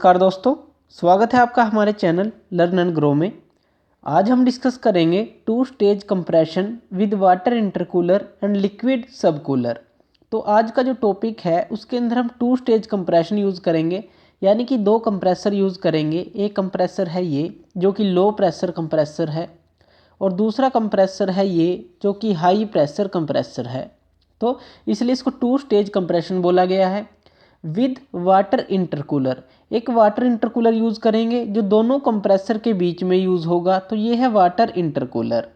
नमस्कार दोस्तों, स्वागत है आपका हमारे चैनल लर्न एंड ग्रो में। आज हम डिस्कस करेंगे two stage compression with water intercooler and liquid subcooler. तो आज का जो टॉपिक है उसके अंदर हम टू स्टेज कंप्रेशन यूज़ करेंगे, यानी कि दो कंप्रेसर यूज़ करेंगे। एक कंप्रेसर है ये जो कि लो प्रेशर कंप्रेसर है और दूसरा कंप्रेसर है ये जो कि हाई प्रेशर कंप्रेसर है। तो इसलिए इसको टू स्टेज कंप्रेशन बोला गया है। विद वाटर इंटरकूलर, एक वाटर इंटरकूलर यूज़ करेंगे जो दोनों कंप्रेसर के बीच में यूज़ होगा, तो ये है वाटर इंटरकूलर।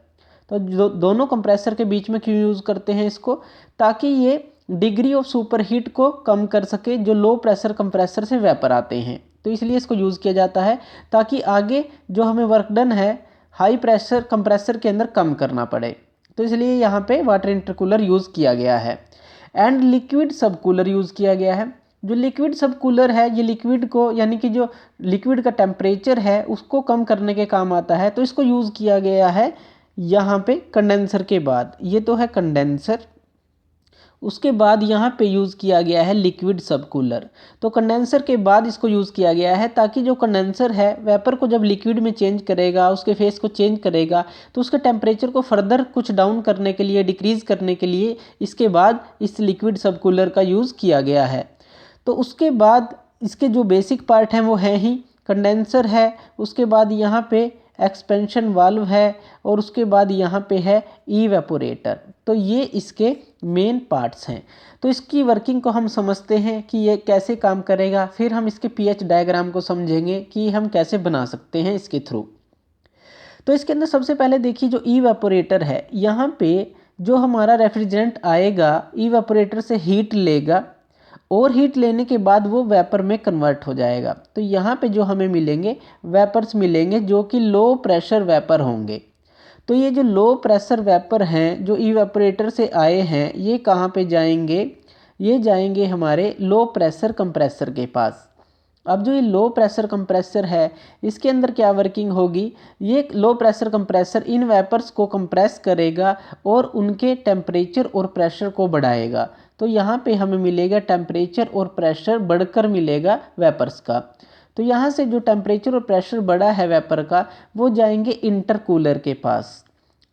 तो दोनों कंप्रेसर के बीच में क्यों यूज़ करते हैं इसको, ताकि ये डिग्री ऑफ सुपरहीट को कम कर सके जो लो प्रेशर कंप्रेसर से वेपर आते हैं। तो इसलिए इसको यूज़ किया जाता है ताकि आगे जो हमें वर्क डन है हाई प्रेशर कंप्रेसर के अंदर कम करना पड़े। तो इसलिए यहाँ पे वाटर इंटरकूलर यूज़ किया गया है। एंड लिक्विड सबकूलर यूज़ किया गया है। जो लिक्विड सबकूलर है ये लिक्विड को, यानी कि जो लिक्विड का टेम्परेचर है उसको कम करने के काम आता है। तो इसको यूज़ किया गया है यहाँ पे कंडेंसर के बाद। ये तो है कंडेंसर, उसके बाद यहाँ पे यूज़ किया गया है लिक्विड सबकूलर। तो कंडेंसर के बाद इसको यूज़ किया गया है ताकि जो कंडेंसर है वेपर को जब लिक्विड में चेंज करेगा, उसके फेस को चेंज करेगा, तो उसके टेम्परेचर को फर्दर कुछ डाउन करने के लिए, डिक्रीज़ करने के लिए इसके बाद इस लिक्विड सबकूलर का यूज़ किया गया है। तो उसके बाद इसके जो बेसिक पार्ट हैं वो हैं ही कंडेंसर है, उसके बाद यहाँ पे एक्सपेंशन वाल्व है और उसके बाद यहाँ पे है इवेपोरेटर। तो ये इसके मेन पार्ट्स हैं। तो इसकी वर्किंग को हम समझते हैं कि ये कैसे काम करेगा, फिर हम इसके पीएच डायग्राम को समझेंगे कि हम कैसे बना सकते हैं इसके थ्रू। तो इसके अंदर सबसे पहले देखिए जो इवेपोरेटर है, यहाँ पे जो हमारा रेफ्रिजरेंट आएगा इवेपोरेटर से हीट लेगा और हीट लेने के बाद वो वेपर में कन्वर्ट हो जाएगा। तो यहाँ पे जो हमें मिलेंगे वेपर्स मिलेंगे जो कि लो प्रेशर वेपर होंगे। तो ये जो लो प्रेशर वेपर हैं जो इवेपोरेटर से आए हैं ये कहाँ पे जाएंगे, ये जाएंगे हमारे लो प्रेशर कंप्रेसर के पास। अब जो ये लो प्रेशर कंप्रेसर है इसके अंदर क्या वर्किंग होगी, ये लो प्रेशर कंप्रेसर इन वेपर्स को कंप्रेस करेगा और उनके टेम्परेचर और प्रेशर को बढ़ाएगा। तो यहाँ पे हमें मिलेगा टेम्परेचर और प्रेशर बढ़कर मिलेगा वेपर्स का। तो यहाँ से जो टेम्परेचर और प्रेशर बढ़ा है वेपर का वो जाएंगे इंटरकूलर के पास।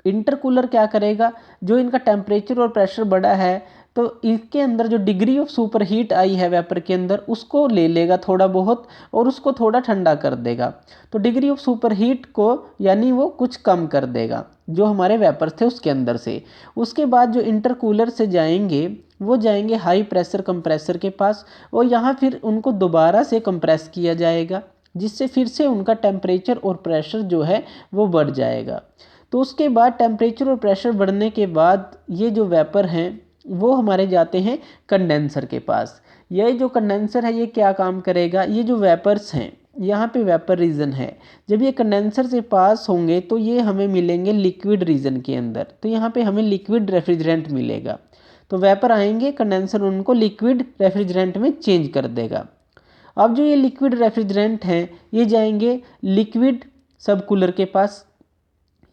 इंटरकूलर क्या करेगा, जो इनका टेम्परेचर और प्रेशर बढ़ा है तो इसके अंदर जो डिग्री ऑफ सुपर हीट आई है वेपर के अंदर उसको ले लेगा थोड़ा बहुत और उसको थोड़ा ठंडा कर देगा। तो डिग्री ऑफ सुपर हीट को यानी वो कुछ कम कर देगा जो हमारे वेपर्स थे उसके अंदर से। उसके बाद जो इंटरकूलर से जाएंगे वो जाएंगे हाई प्रेशर कंप्रेसर के पास और यहाँ फिर उनको दोबारा से कंप्रेस किया जाएगा जिससे फिर से उनका टेम्परेचर और प्रेशर जो है वो बढ़ जाएगा। तो उसके बाद टेम्परेचर और प्रेशर बढ़ने के बाद ये जो वेपर हैं वो हमारे जाते हैं कंडेंसर के पास। ये जो कंडेंसर है ये क्या काम करेगा, ये जो वेपर्स हैं यहाँ पे वेपर रीजन है, जब ये कंडेंसर से पास होंगे तो ये हमें मिलेंगे लिक्विड रीजन के अंदर। तो यहाँ पे हमें लिक्विड रेफ्रिजरेंट मिलेगा। तो वेपर आएंगे, कंडेंसर उनको लिक्विड रेफ्रिजरेंट में चेंज कर देगा। अब जो ये लिक्विड रेफ्रिजरेंट हैं ये जाएंगे लिक्विड सबकूलर के पास।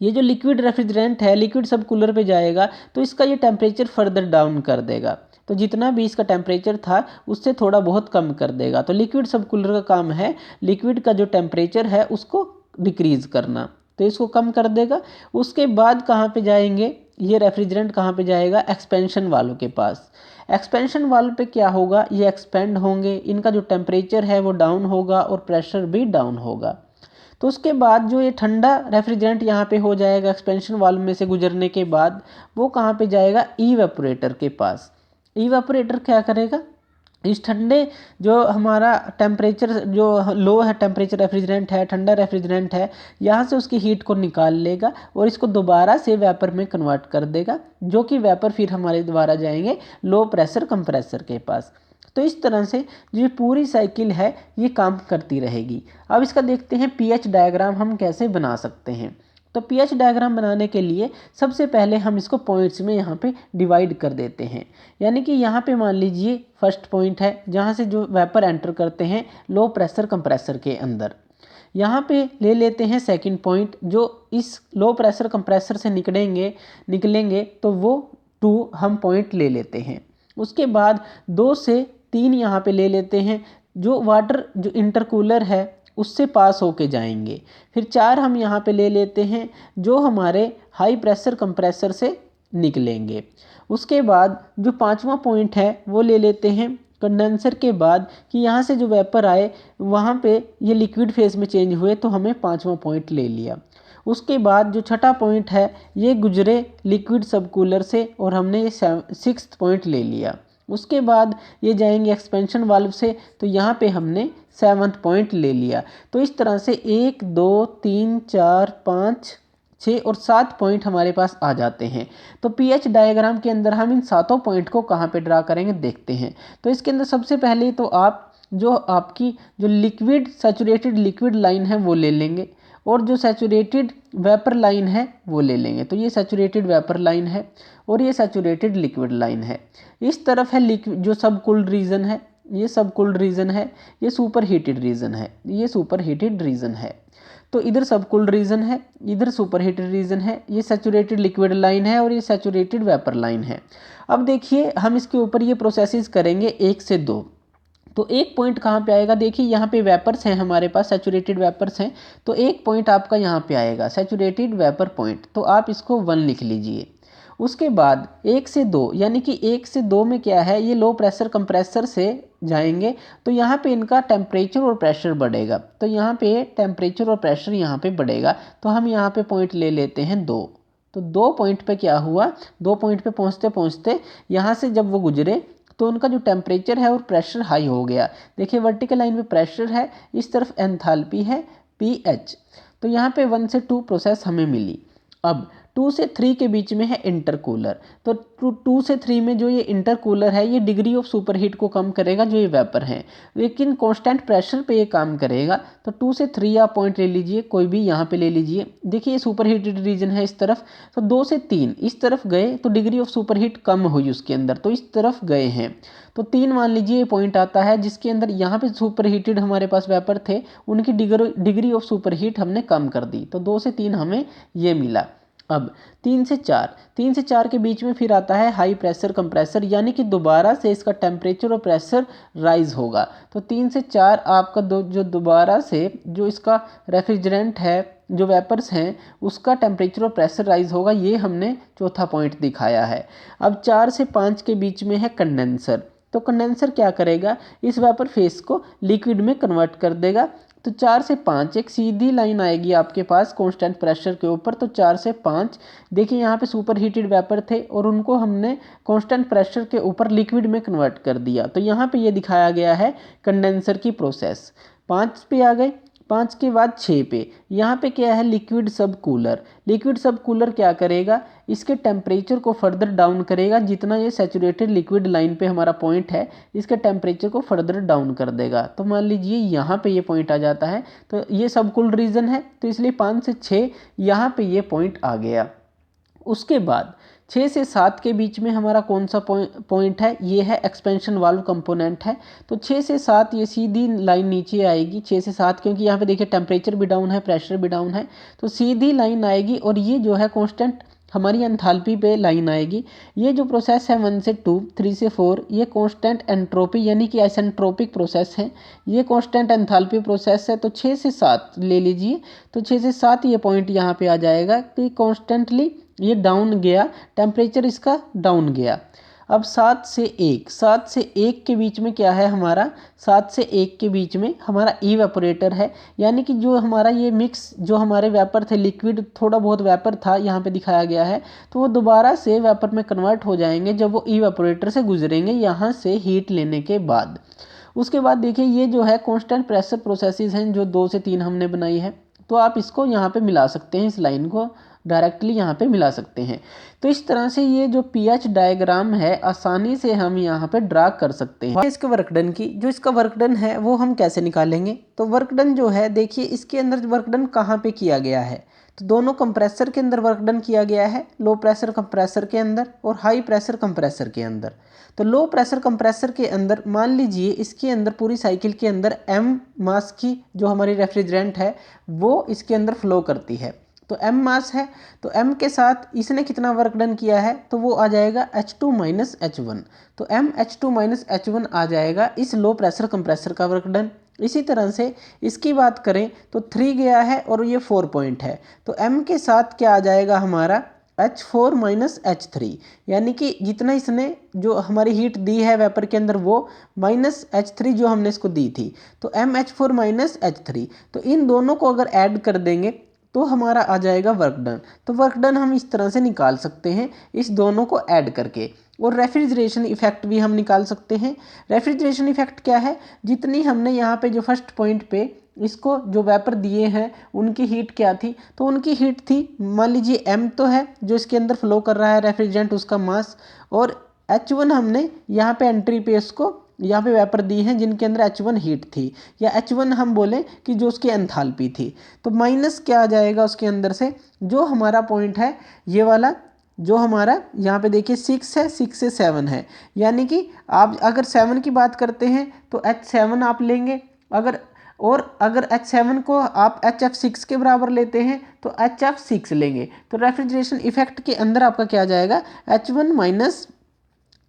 ये जो लिक्विड रेफ्रिजरेंट है लिक्विड सबकूलर पे जाएगा तो इसका ये टेम्परेचर फर्दर डाउन कर देगा। तो जितना भी इसका टेम्परेचर था उससे थोड़ा बहुत कम कर देगा। तो लिक्विड सबकूलर का काम है लिक्विड का जो टेम्परेचर है उसको डिक्रीज़ करना, तो इसको कम कर देगा। उसके बाद कहाँ पे जाएंगे, ये रेफ्रिजरेंट कहाँ पे जाएगा, एक्सपेंशन वाल्व के पास। एक्सपेंशन वाल्व पे क्या होगा, ये एक्सपेंड होंगे, इनका जो टेम्परेचर है वो डाउन होगा और प्रेशर भी डाउन होगा। तो उसके बाद जो ये ठंडा रेफ्रिजरेंट यहाँ पे हो जाएगा एक्सपेंशन वाल्व में से गुजरने के बाद वो कहाँ पे जाएगा, इवेपोरेटर के पास। इवेपोरेटर क्या करेगा, इस ठंडे जो हमारा टेम्परेचर जो लो है टेम्परेचर रेफ्रिजरेंट है, ठंडा रेफ्रिजरेंट है, यहाँ से उसकी हीट को निकाल लेगा और इसको दोबारा से वेपर में कन्वर्ट कर देगा जो कि वेपर फिर हमारे द्वारा जाएंगे लो प्रेशर कंप्रेसर के पास। तो इस तरह से जो ये पूरी साइकिल है ये काम करती रहेगी। अब इसका देखते हैं पीएच डायग्राम हम कैसे बना सकते हैं। तो पीएच डायग्राम बनाने के लिए सबसे पहले हम इसको पॉइंट्स में यहाँ पे डिवाइड कर देते हैं। यानी कि यहाँ पे मान लीजिए फर्स्ट पॉइंट है जहाँ से जो वेपर एंटर करते हैं लो प्रेशर कंप्रेसर के अंदर। यहाँ पे ले लेते हैं सेकंड पॉइंट, जो इस लो प्रेशर कंप्रेसर से निकलेंगे तो वो 2 हम पॉइंट ले लेते हैं। उसके बाद 2 से 3 यहाँ पे ले लेते हैं, जो वाटर जो इंटरकूलर है उससे पास होके जाएंगे। फिर 4 हम यहाँ पे ले लेते हैं जो हमारे हाई प्रेशर कंप्रेसर से निकलेंगे। उसके बाद जो 5वां पॉइंट है वो ले लेते हैं कंडेंसर के बाद कि यहाँ से जो वेपर आए वहाँ पे ये लिक्विड फेज में चेंज हुए, तो हमें 5वां पॉइंट ले लिया। उसके बाद जो छठा पॉइंट है ये गुजरे लिक्विड सबकूलर से और हमने ये 6th पॉइंट ले लिया। उसके बाद ये जाएंगे एक्सपेंशन वाल्व से, तो यहाँ पे हमने 7th पॉइंट ले लिया। तो इस तरह से 1 2 3 4 5 6 और 7 पॉइंट हमारे पास आ जाते हैं। तो पीएच डायग्राम के अंदर हम इन 7 पॉइंट को कहाँ पे ड्रा करेंगे देखते हैं। तो इसके अंदर सबसे पहले तो आप जो आपकी जो लिक्विड सैचुरेटेड लिक्विड लाइन है वो ले लेंगे और जो सैचुरेटेड वेपर लाइन है वो ले लेंगे। तो ये सैचुरेटेड वेपर लाइन है और ये सैचुरेटेड लिक्विड लाइन है। इस तरफ है लिक्विड जो सब कूल्ड रीजन है, ये सब कूल्ड रीजन है, ये सुपर हीटेड रीजन है, ये सुपर हीटेड रीजन है। तो इधर सब कूल्ड रीजन है, इधर सुपर हीटेड रीजन है, ये सैचुरेटेड लिक्विड लाइन है और ये सैचुरेटेड वेपर लाइन है। अब देखिए हम इसके ऊपर ये प्रोसेसेस करेंगे 1 से 2। तो एक पॉइंट कहाँ पे आएगा, देखिए यहाँ पे वेपर्स हैं हमारे पास, सैचुरेटेड वेपर्स हैं, तो एक पॉइंट आपका यहाँ पे आएगा सैचुरेटेड वेपर पॉइंट, तो आप इसको 1 लिख लीजिए। उसके बाद 1 से 2 यानी कि 1 से 2 में क्या है, ये लो प्रेशर कंप्रेसर से जाएंगे तो यहाँ पे इनका टेम्परेचर और प्रेशर बढ़ेगा, तो यहाँ पे टेम्परेचर और प्रेशर यहाँ पे बढ़ेगा, तो हम यहाँ पे पॉइंट ले लेते हैं 2। तो 2 पॉइंट पे क्या हुआ, 2 पॉइंट पे पहुँचते पहुँचते यहाँ से जब वो गुजरे तो उनका जो टेम्परेचर है और प्रेशर हाई हो गया। देखिए वर्टिकल लाइन पे प्रेशर है, इस तरफ एंथैल्पी है पीएच। तो यहाँ पे 1 से 2 प्रोसेस हमें मिली। अब 2 से 3 के बीच में है इंटरकूलर, तो 2 से 3 में जो ये इंटरकूलर है ये डिग्री ऑफ सुपरहीट को कम करेगा जो ये वेपर है, लेकिन कांस्टेंट प्रेशर पे ये काम करेगा। तो 2 से 3 आप पॉइंट ले लीजिए, कोई भी यहाँ पे ले लीजिए। देखिए ये सुपरहीटेड रीजन है इस तरफ, तो 2 से 3 इस तरफ गए तो डिग्री ऑफ सुपरहीट कम हुई उसके अंदर, तो इस तरफ गए हैं। तो 3 मान लीजिए ये पॉइंट आता है जिसके अंदर यहाँ पे सुपरहीटेड हमारे पास वेपर थे, उनकी डिग्री ऑफ सुपरहीट हमने कम कर दी, तो 2 से 3 हमें ये मिला। अब 3 से 4 के बीच में फिर आता है हाई प्रेशर कंप्रेसर, यानी कि दोबारा से इसका टेम्परेचर और प्रेशर राइज होगा। तो 3 से 4 आपका जो दोबारा से जो इसका रेफ्रिजरेंट है, जो वेपर्स हैं, उसका टेम्परेचर और प्रेशर राइज होगा, ये हमने चौथा पॉइंट दिखाया है। अब 4 से 5 के बीच में है कंडेंसर, तो कंडेंसर क्या करेगा, इस वेपर फेस को लिक्विड में कन्वर्ट कर देगा। तो 4 से 5 एक सीधी लाइन आएगी आपके पास कांस्टेंट प्रेशर के ऊपर, तो 4 से 5 देखिए यहाँ पे सुपर हीटेड वेपर थे और उनको हमने कांस्टेंट प्रेशर के ऊपर लिक्विड में कन्वर्ट कर दिया, तो यहाँ पे ये दिखाया गया है कंडेंसर की प्रोसेस। 5 पे आ गए, 5 के बाद 6 पे, यहाँ पे क्या है लिक्विड सब कूलर। लिक्विड सब कूलर क्या करेगा, इसके टेम्परेचर को फर्दर डाउन करेगा, जितना ये सैचुरेटेड लिक्विड लाइन पे हमारा पॉइंट है इसके टेम्परेचर को फर्दर डाउन कर देगा। तो मान लीजिए यहाँ पे ये पॉइंट आ जाता है, तो ये सब कूल्ड रीजन है, तो इसलिए 5 से 6 यहाँ पे ये पॉइंट आ गया। उसके बाद 6 से 7 के बीच में हमारा कौन सा पॉइंट है, ये है एक्सपेंशन वाल्व कंपोनेंट है। तो 6 से 7 ये सीधी लाइन नीचे आएगी, 6 से 7 क्योंकि यहाँ पे देखिए टेम्परेचर भी डाउन है, प्रेशर भी डाउन है, तो सीधी लाइन आएगी और ये जो है कांस्टेंट हमारी एंथैल्पी पे लाइन आएगी। ये जो प्रोसेस है 1 से 2, 3 से 4 ये कांस्टेंट एंट्रोपी यानी कि आइसेंट्रोपिक प्रोसेस है, ये कांस्टेंट एंथैल्पी प्रोसेस है। तो 6 से 7 ले लीजिए, तो 6 से 7 ये पॉइंट यहाँ पे आ जाएगा कि कॉन्स्टेंटली ये डाउन गया, टेम्परेचर इसका डाउन गया। अब 7 से 1 के बीच में क्या है हमारा, 7 से 1 के बीच में हमारा इवेपोरेटर है, यानी कि जो हमारा ये मिक्स जो हमारे वेपर थे, लिक्विड थोड़ा बहुत वेपर था यहाँ पे दिखाया गया है, तो वो दोबारा से वेपर में कन्वर्ट हो जाएंगे जब वो इवेपोरेटर से गुजरेंगे यहाँ से हीट लेने के बाद। उसके बाद देखिए ये जो है कांस्टेंट प्रेशर प्रोसेसेस हैं जो 2 से 3 हमने बनाई है, तो आप इसको यहाँ पे मिला सकते हैं, इस लाइन को डायरेक्टली यहाँ पे मिला सकते हैं। तो इस तरह से ये जो पीएच डायग्राम है आसानी से हम यहाँ पे ड्रा कर सकते हैं। इसके वर्कडन की जो इसका वर्कडन है वो हम कैसे निकालेंगे, तो वर्कडन जो है देखिए इसके अंदर वर्कडन कहाँ पे किया गया है, तो दोनों कंप्रेसर के अंदर वर्कडन किया गया है, लो प्रेशर कंप्रेसर के अंदर और हाई प्रेशर कंप्रेसर के अंदर। तो लो प्रेशर कंप्रेसर के अंदर मान लीजिए इसके अंदर पूरी साइकिल के अंदर m मास की जो हमारी रेफ्रिजरेंट है वो इसके अंदर फ्लो करती है। तो m मास है, तो m के साथ इसने कितना वर्क डन किया है, तो वो आ जाएगा H2 माइनस H1। तो m H2 माइनस H1 आ जाएगा इस लो प्रेशर कंप्रेसर का वर्क डन। इसी तरह से इसकी बात करें तो 3 गया है और ये 4 पॉइंट है, तो m के साथ क्या आ जाएगा हमारा H4 माइनस H3, यानी कि जितना इसने जो हमारी हीट दी है वेपर के अंदर वो माइनस H3 जो हमने इसको दी थी, तो MH4 माइनस H3। तो इन दोनों को अगर ऐड कर देंगे तो हमारा आ जाएगा वर्क डन। तो वर्क डन हम इस तरह से निकाल सकते हैं इस दोनों को ऐड करके। और रेफ्रिजरेशन इफेक्ट भी हम निकाल सकते हैं। रेफ्रिजरेशन इफेक्ट क्या है, जितनी हमने यहाँ पे जो फर्स्ट पॉइंट पे इसको जो वेपर दिए हैं उनकी हीट क्या थी, तो उनकी हीट थी मान लीजिए m तो है जो इसके अंदर फ्लो कर रहा है रेफ्रिजरेंट उसका मास, और H1 हमने यहाँ पे एंट्री पे इसको यहाँ पे वेपर दी हैं जिनके अंदर H1 हीट थी, या H1 हम बोले कि जो उसकी एंथैल्पी थी। तो माइनस क्या आ जाएगा उसके अंदर से, जो हमारा पॉइंट है ये वाला, जो हमारा यहाँ पे देखिए 6 है, 6 से 7 है, यानी कि आप अगर 7 की बात करते हैं तो H7 आप लेंगे, अगर H7 को आप HF6 के बराबर लेते हैं तो HF6 लेंगे। तो रेफ्रिजरेशन इफेक्ट के अंदर आपका क्या आ जाएगा, H1 माइनस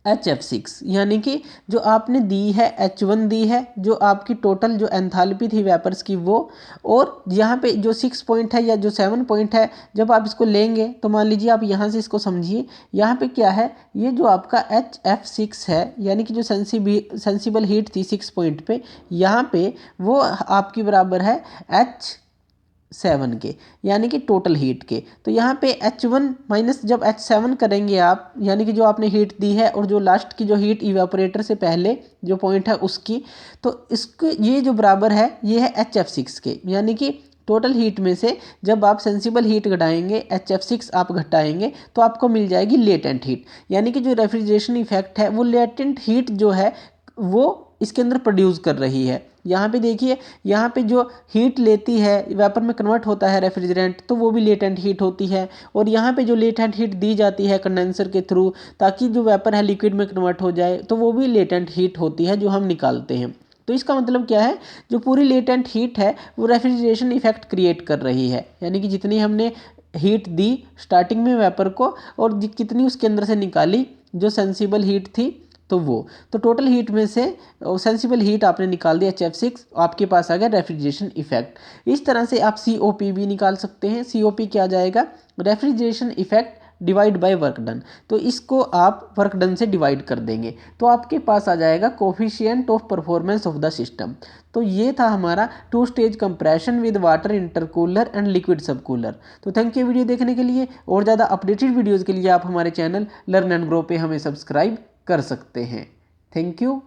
HF6, यानी कि जो आपने दी है H1 दी है, जो आपकी टोटल जो एंथैल्पी थी वेपर्स की वो, और यहाँ पे जो 6 पॉइंट है या जो 7 पॉइंट है, जब आप इसको लेंगे तो मान लीजिए आप यहाँ से इसको समझिए, यहाँ पे क्या है, ये जो आपका HF6 है यानी कि जो सेंसिबल हीट थी 6 पॉइंट पे, यहाँ पे वो आपकी बराबर है H7 के, यानी कि टोटल हीट के। तो यहाँ पे H1 माइनस जब H7 करेंगे आप, यानी कि जो आपने हीट दी है और जो लास्ट की जो हीट इवेपोरेटर से पहले जो पॉइंट है उसकी, तो इसके ये जो बराबर है ये है HF6 के, यानी कि टोटल हीट में से जब आप सेंसिबल हीट घटाएंगे HF6 आप घटाएंगे तो आपको मिल जाएगी लेटेंट हीट, यानी कि जो रेफ्रिजरेशन इफेक्ट है वो लेटेंट हीट जो है वो इसके अंदर प्रोड्यूस कर रही है। यहाँ पे देखिए, यहाँ पे जो हीट लेती है वेपर में कन्वर्ट होता है रेफ्रिजरेंट, तो वो भी लेटेंट हीट होती है, और यहाँ पे जो लेटेंट हीट दी जाती है कंडेंसर के थ्रू ताकि जो वेपर है लिक्विड में कन्वर्ट हो जाए, तो वो भी लेटेंट हीट होती है जो हम निकालते हैं। तो इसका मतलब क्या है, जो पूरी लेटेंट हीट है वो रेफ्रिजरेशन इफेक्ट क्रिएट कर रही है, यानी कि जितनी हमने हीट दी स्टार्टिंग में वेपर को और कितनी उसके अंदर से निकाली जो सेंसिबल हीट थी, तो टोटल हीट में से सेंसिबल हीट आपने निकाल दिया HF6, आपके पास आ गया रेफ्रिजरेशन इफेक्ट। इस तरह से आप COP भी निकाल सकते हैं। COP क्या जाएगा, refrigeration effect divide by work done, तो इसको आप वर्क डन से डिवाइड कर देंगे तो आपके पास आ जाएगा coefficient of performance of the system. तो ये था हमारा 2 stage compression with water intercooler and liquid subcooler. तो थैंक यू वीडियो देखने के लिए, और ज़्यादा अपडेटेड वीडियोज़ के लिए आप हमारे चैनल लर्न एंड ग्रो पे हमें सब्सक्राइब कर सकते हैं। Thank you.